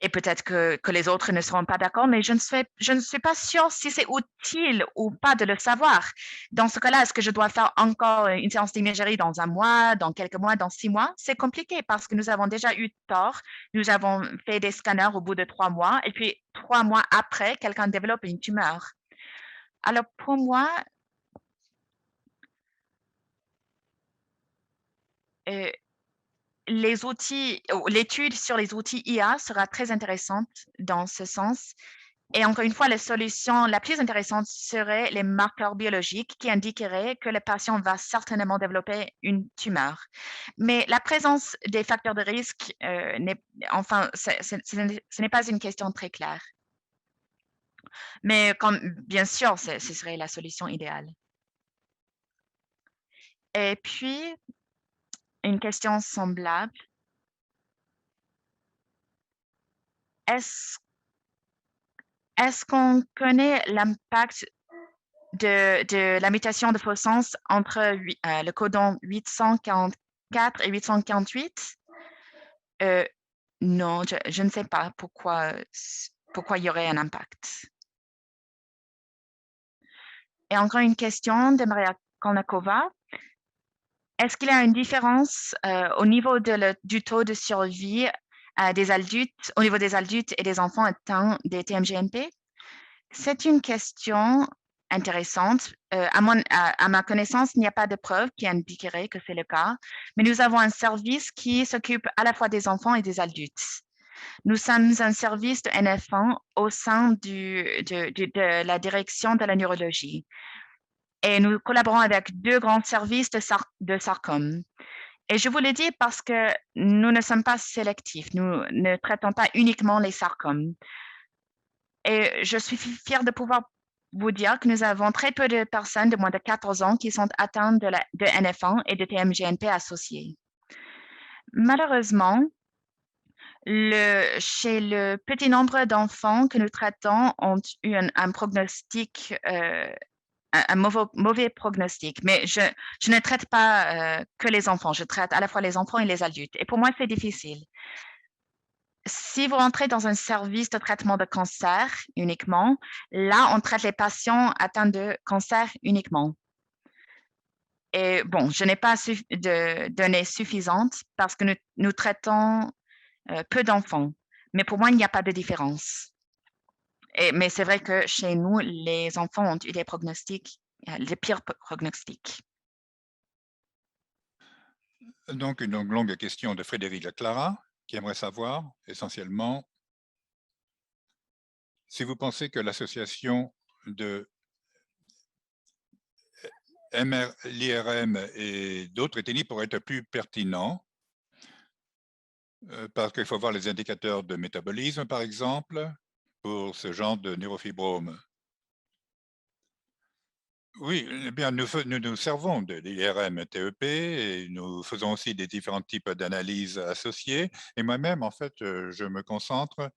et peut-être que les autres ne seront pas d'accord, mais je ne suis pas sûre si c'est utile ou pas de le savoir. Dans ce cas-là, est-ce que je dois faire encore une séance d'imagerie dans un mois, dans quelques mois, dans 6 mois? C'est compliqué parce que nous avons déjà eu tort. Nous avons fait des scanners au bout de 3 mois et puis 3 mois après, quelqu'un développe une tumeur. Alors pour moi, les outils, l'étude sur les outils IA sera très intéressante dans ce sens. Et encore une fois, la solution la plus intéressante serait les marqueurs biologiques qui indiqueraient que le patient va certainement développer une tumeur. Mais la présence des facteurs de risque, ce n'est pas une question très claire. Mais comme, bien sûr, ce serait la solution idéale. Et puis, une question semblable. Est-ce qu'on connaît l'impact de la mutation de faux sens entre le codon 844 et 848? Non, je ne sais pas pourquoi il y aurait un impact. Et encore une question de Maria Kolnakova. Est-ce qu'il y a une différence au niveau du taux de survie des adultes, au niveau des adultes et des enfants atteints des TMGNP? C'est une question intéressante. À ma connaissance, il n'y a pas de preuve qui indiquerait que c'est le cas, mais nous avons un service qui s'occupe à la fois des enfants et des adultes. Nous sommes un service de NF1 au sein de la direction de la neurologie. Et nous collaborons avec 2 grands services de sarcome. Et je vous le dis parce que nous ne sommes pas sélectifs. Nous ne traitons pas uniquement les sarcomes. Et je suis fière de pouvoir vous dire que nous avons très peu de personnes de moins de 14 ans qui sont atteintes de NF1 et de TMGNP associés. Malheureusement, chez le petit nombre d'enfants que nous traitons ont eu un prognostic, un mauvais prognostic. Mais je ne traite pas que les enfants, je traite à la fois les enfants et les adultes. Et pour moi, c'est difficile. Si vous entrez dans un service de traitement de cancer uniquement, là, on traite les patients atteints de cancer uniquement. Et bon, je n'ai pas de données suffisantes parce que nous traitons peu d'enfants. Mais pour moi, il n'y a pas de différence. Mais c'est vrai que chez nous, les enfants ont eu des pronostics, les pires pronostics. Donc, une longue question de Frédéric Leclara, qui aimerait savoir essentiellement si vous pensez que l'association de l'IRM et d'autres techniques pourraient être plus pertinents, parce qu'il faut voir les indicateurs de métabolisme, par exemple, pour ce genre de neurofibrome. Oui, eh bien, nous nous servons de l'IRM TEP et nous faisons aussi des différents types d'analyses associées. Et moi-même, en fait, je me concentre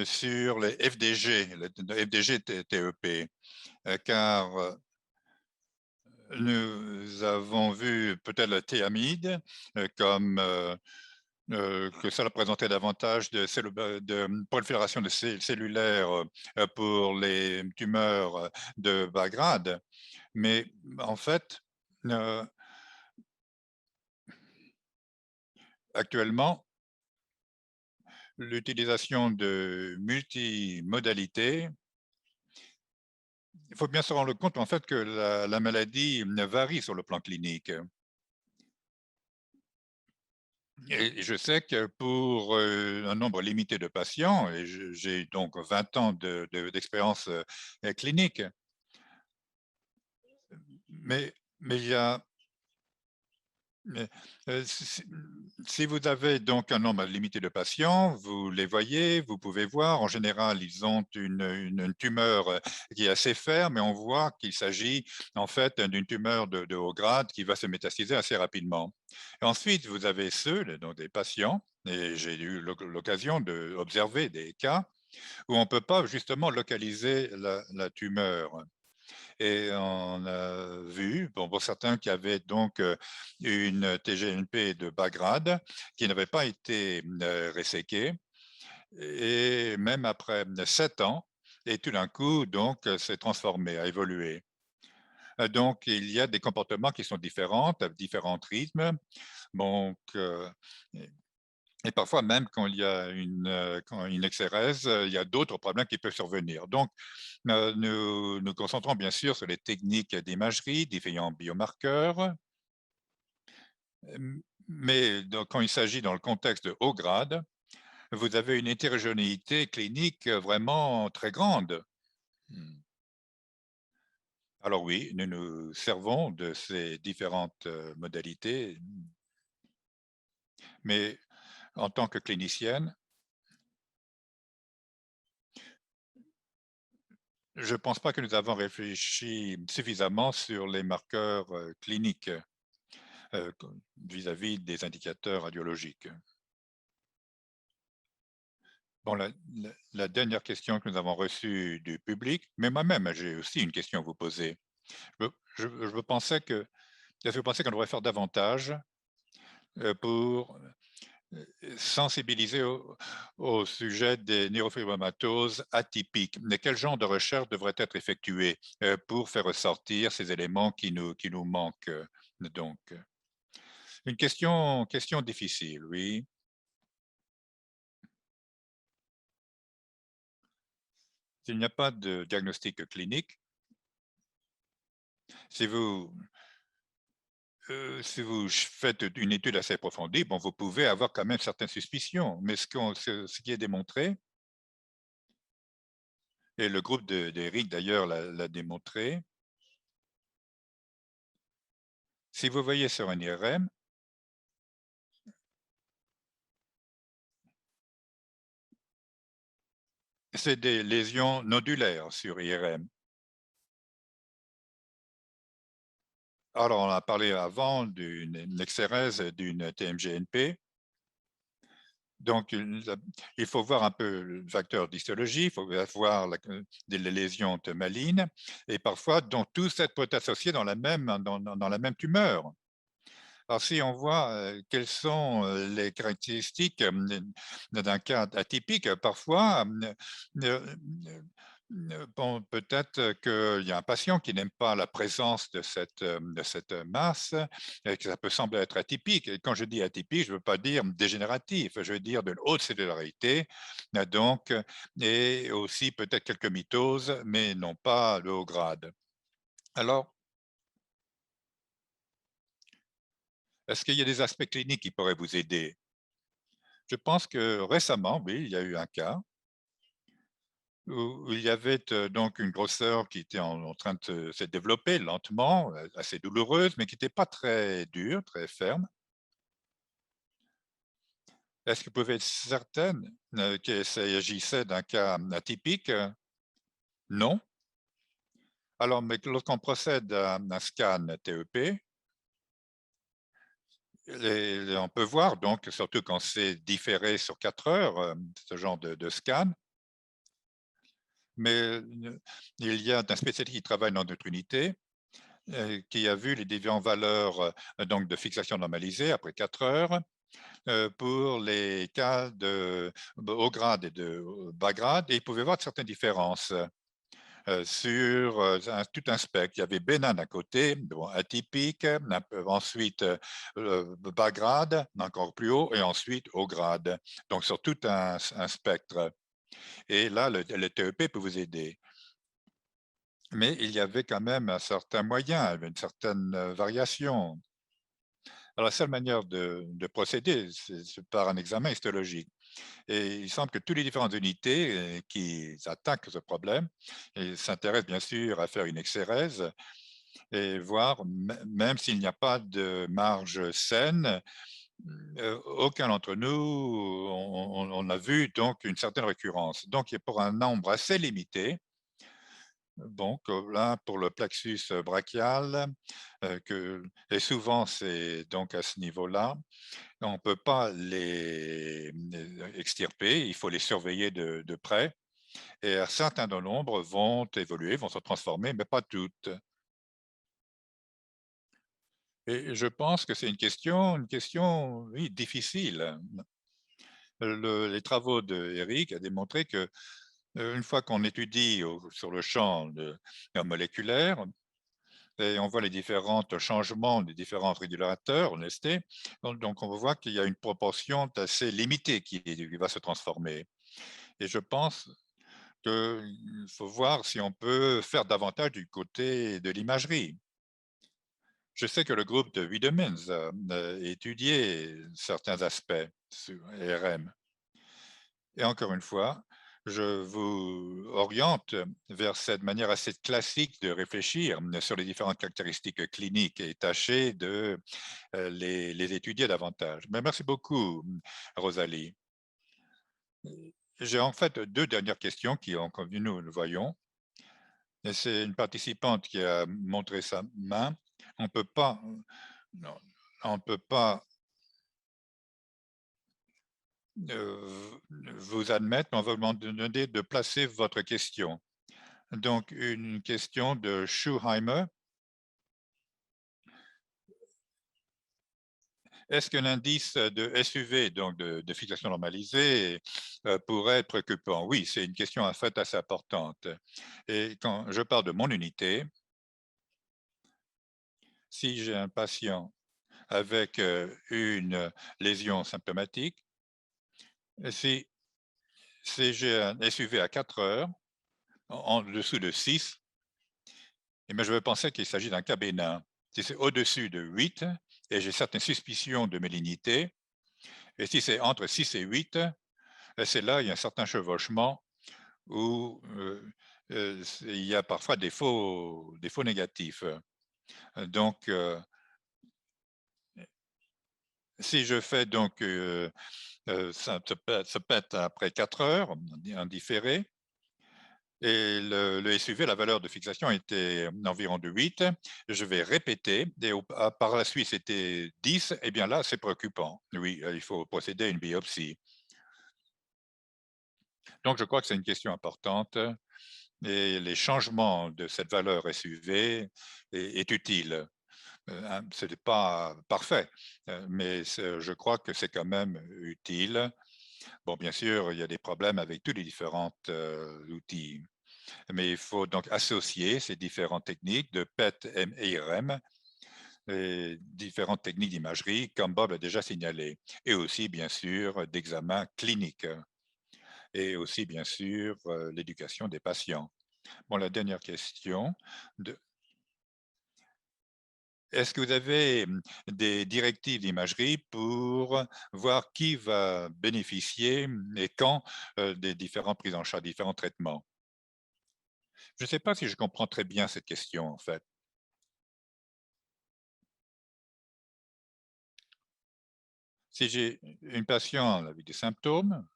sur les FDG, le FDG TEP, car nous avons vu peut-être le thiamide comme que ça représentait davantage de prolifération de cellulaire pour les tumeurs de bas grade. Mais en fait, heu, actuellement, l'utilisation de multimodalités, il faut bien se rendre compte en fait que la maladie varie sur le plan clinique. Et je sais que pour, un nombre limité de patients et j'ai donc 20 ans d'expérience, clinique, mais il y a mais, si vous avez donc un nombre limité de patients, vous les voyez, vous pouvez voir, en général, ils ont une tumeur, qui est assez ferme et on voit qu'il s'agit en fait d'une tumeur de haut grade qui va se métastaser assez rapidement. Et ensuite, vous avez ceux, donc des patients et j'ai eu l'occasion d'observer des cas où on ne peut pas justement localiser la tumeur. Et on a vu, bon, pour certains qui avaient donc une TGNP de bas grade, qui n'avait pas été réséquée, et même après 7 ans, et tout d'un coup, donc, s'est transformé, a évolué. Donc, il y a des comportements qui sont différents, à différents rythmes. Donc, et parfois même quand il y a quand une exérèse, il y a d'autres problèmes qui peuvent survenir. Donc, nous nous concentrons bien sûr sur les techniques d'imagerie, différents biomarqueurs, mais quand il s'agit dans le contexte de haut grade, vous avez une hétérogénéité clinique vraiment très grande. Mmh. Alors oui, nous nous servons de ces différentes, modalités, mais en tant que clinicienne, je ne pense pas que nous avons réfléchi suffisamment sur les marqueurs, cliniques, com vis-à-vis des indicateurs radiologiques. Bon, la dernière question que nous avons reçue du public, mais moi-même, j'ai aussi une question à vous poser. Je pensais que est-ce que vous pensez qu'on devrait faire davantage, pour, sensibiliser au sujet des neurofibromatoses atypiques? Mais quel genre de recherche devrait être effectuée, pour faire ressortir ces éléments qui nous manquent, donc? Une question difficile, oui. S'il n'y a pas de diagnostic clinique, si vous si vous faites une étude assez approfondie, bon, vous pouvez avoir quand même certaines suspicions, mais ce qui est démontré, et le groupe d'Eric d'ailleurs l'a démontré, si vous voyez sur un IRM, c'est des lésions nodulaires sur IRM. Alors, on a parlé avant d'une exérèse d'une TMGNP. Donc, il faut voir un peu le facteur d'histologie, il faut voir les lésions malines et parfois, donc tout ça peut être associé dans dans la même tumeur. Alors, si on voit quelles sont les caractéristiques d'un cas atypique, parfois, bon, peut-être qu'il y a un patient qui n'aime pas la présence de cette masse et que ça peut sembler être atypique. Et quand je dis atypique, je ne veux pas dire dégénératif, je veux dire de haute céllularité, donc, et aussi peut-être quelques mitoses, mais non pas le haut grade. Alors, est-ce qu'il y a des aspects cliniques qui pourraient vous aider? Je pense que récemment, oui, il y a eu un cas où il y avait, donc une grosseur qui était en train de se développer lentement, assez douloureuse, mais qui était pas très dure, très ferme. Est-ce que vous pouvez être certaine, qu'il s'agissait d'un cas atypique? Non? Alors, mais lorsqu'on procède à un scan TEP, on peut voir donc, surtout quand c'est différé sur 4 heures, ce genre de scan, mais il y a un spécialiste qui travaille dans notre unité, qui a vu les différentes valeurs, donc de fixation normalisée après 4 heures, pour les cas de haut grade et de bas grade, et il pouvait voir certaines différences. Sur tout un spectre. Il y avait bénin d'un côté, bon, atypique, ensuite bas grade, encore plus haut, et ensuite haut grade. Donc sur tout un spectre. Et là, le TEP peut vous aider. Mais il y avait quand même un certain moyen, une certaine variation. Alors la seule manière de procéder, c'est par un examen histologique. Et il semble que toutes les différentes unités qui attaquent ce problème et s'intéressent bien sûr à faire une exérèse et voir, même s'il n'y a pas de marge saine, aucun d'entre nous, on a vu donc une certaine récurrence. Donc, pour un nombre assez limité, donc là, pour le plexus brachial, et souvent c'est donc à ce niveau-là, on ne peut pas les extirper, il faut les surveiller de près et un certain nombre vont évoluer, vont se transformer, mais pas toutes. Et je pense que c'est une question, oui, difficile. Les travaux d'Eric a démontré que, une fois qu'on étudie sur le champ moléculaire et on voit les différents changements des différents régulateurs en ST, donc on voit qu'il y a une proportion assez limitée qui va se transformer. Et je pense qu'il faut voir si on peut faire davantage du côté de l'imagerie. Je sais que le groupe de Wiedemans a étudié certains aspects sur RM. Et encore une fois, je vous oriente vers cette manière assez classique de réfléchir sur les différentes caractéristiques cliniques et tâcher de les étudier davantage. Mais merci beaucoup, Rosalie. J'ai en fait deux dernières questions qui ont convenu, nous le voyons. Et c'est une participante qui a montré sa main. On peut pas, non, on peut pas vous admettre, mais on va vous demander de placer votre question. Donc, une question de Schuheimer. Est-ce que l'indice de SUV, donc de fixation normalisée, pourrait être préoccupant? Oui, c'est une question en fait assez importante. Et quand je parle de mon unité, si j'ai un patient avec une lésion symptomatique, si, si j'ai un SUV à 4 heures, en dessous de 6, eh bien, je vais penser qu'il s'agit d'un cas bénin. Si c'est au-dessus de 8 et j'ai certaines suspicions de malignité, et si c'est entre 6 et 8, c'est là il y a un certain chevauchement où il y a parfois des faux négatifs. Donc, si je fais donc, ça se pète après 4 heures en différé, et le SUV, la valeur de fixation était environ de 8. Je vais répéter et par la suite, c'était 10. Eh bien là, c'est préoccupant. Oui, il faut procéder à une biopsie. Donc, je crois que c'est une question importante et les changements de cette valeur SUV est utile. Ce n'est pas parfait, mais je crois que c'est quand même utile. Bon, bien sûr, il y a des problèmes avec tous les différents outils. Mais il faut donc associer ces différentes techniques de PET, M et IRM et différentes techniques d'imagerie, comme Bob a déjà signalé, et aussi, bien sûr, d'examen clinique et aussi, bien sûr, l'éducation des patients. Bon, la dernière question. Est-ce que vous avez des directives d'imagerie pour voir qui va bénéficier et quand des différentes prises en charge, différents traitements? Je ne sais pas si je comprends très bien cette question, en fait. Si j'ai une patiente avec des symptômes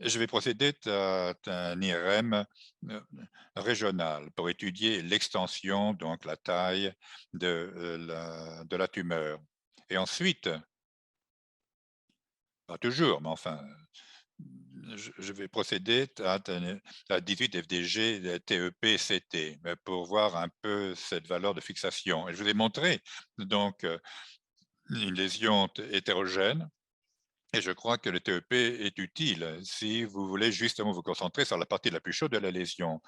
Je vais procéder à un IRM euh, régional pour étudier l'extension, donc la taille de la tumeur. Et ensuite, pas toujours, mais enfin, je vais procéder à 18 FDG TEP-CT pour voir un peu cette valeur de fixation. Et je vous ai montré donc une lésion hétérogène. Et je crois que le TEP est utile si vous voulez justement vous concentrer sur la partie la plus chaude de la lésion.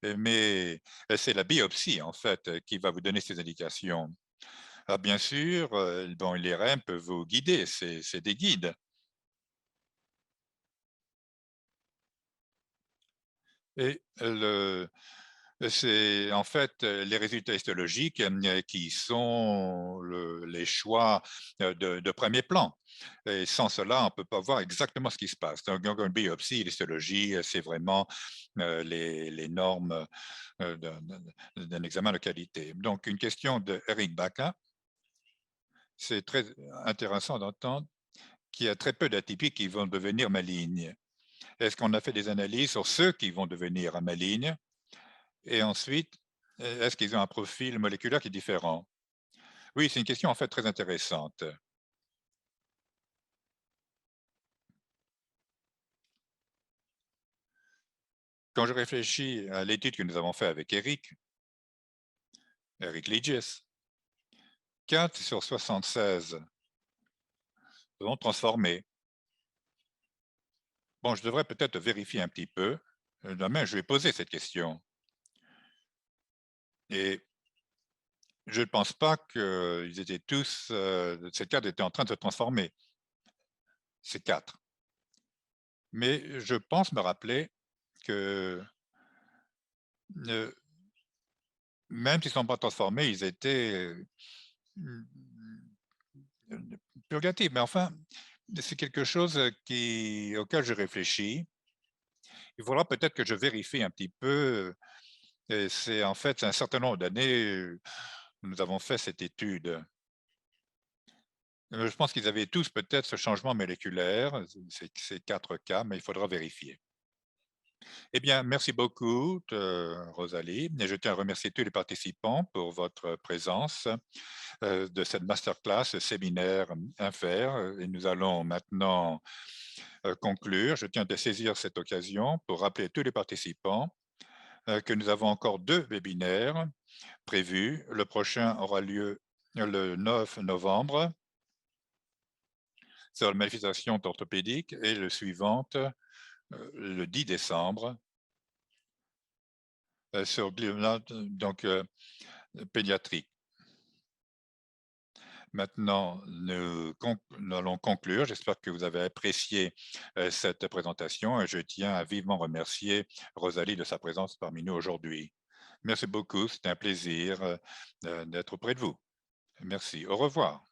Mais c'est la biopsie, en fait, qui va vous donner ces indications. Alors bien sûr, bon, les REM peuvent vous guider, c'est des guides. Et c'est en fait les résultats histologiques qui sont les choix de premier plan. Et sans cela, on ne peut pas voir exactement ce qui se passe. Donc, une biopsie, l'histologie, c'est vraiment les normes d'un examen de qualité. Donc, une question de Eric Baca. C'est très intéressant d'entendre qu'il y a très peu d'atypiques qui vont devenir malignes. Est-ce qu'on a fait des analyses sur ceux qui vont devenir malignes? Et ensuite, est-ce qu'ils ont un profil moléculaire qui est différent? Oui, c'est une question en fait très intéressante. Quand je réfléchis à l'étude que nous avons faite avec Eric Ligis, 4 sur 76 sont transformés. Bon, je devrais peut-être vérifier un petit peu. Demain, je vais poser cette question. Et je ne pense pas qu'ils étaient tous, ces 4 étaient en train de se transformer, ces 4. Mais je pense me rappeler que euh, même s'ils ne sont pas transformés, ils étaient Mmh, purgatif, mais enfin, c'est quelque chose, auquel je réfléchis. Il faudra peut-être que je vérifie un petit peu, et c'est en fait un certain nombre d'années, nous avons fait cette étude. Je pense qu'ils avaient tous peut-être ce changement moléculaire, ces 4 cas, mais il faudra vérifier. Eh bien, merci beaucoup, Rosalie, et je tiens à remercier tous les participants pour votre présence. De cette masterclass, ce séminaire INFER. Et nous allons maintenant conclure. Je tiens à saisir cette occasion pour rappeler à tous les participants que nous avons encore 2 webinaires prévus. Le prochain aura lieu le 9 novembre sur la manifestation orthopédique et le suivant le 10 décembre sur donc pédiatrique. Maintenant, nous allons conclure. J'espère que vous avez apprécié cette présentation et je tiens à vivement remercier Rosalie de sa présence parmi nous aujourd'hui. Merci beaucoup, c'était un plaisir d'être auprès de vous. Merci, au revoir.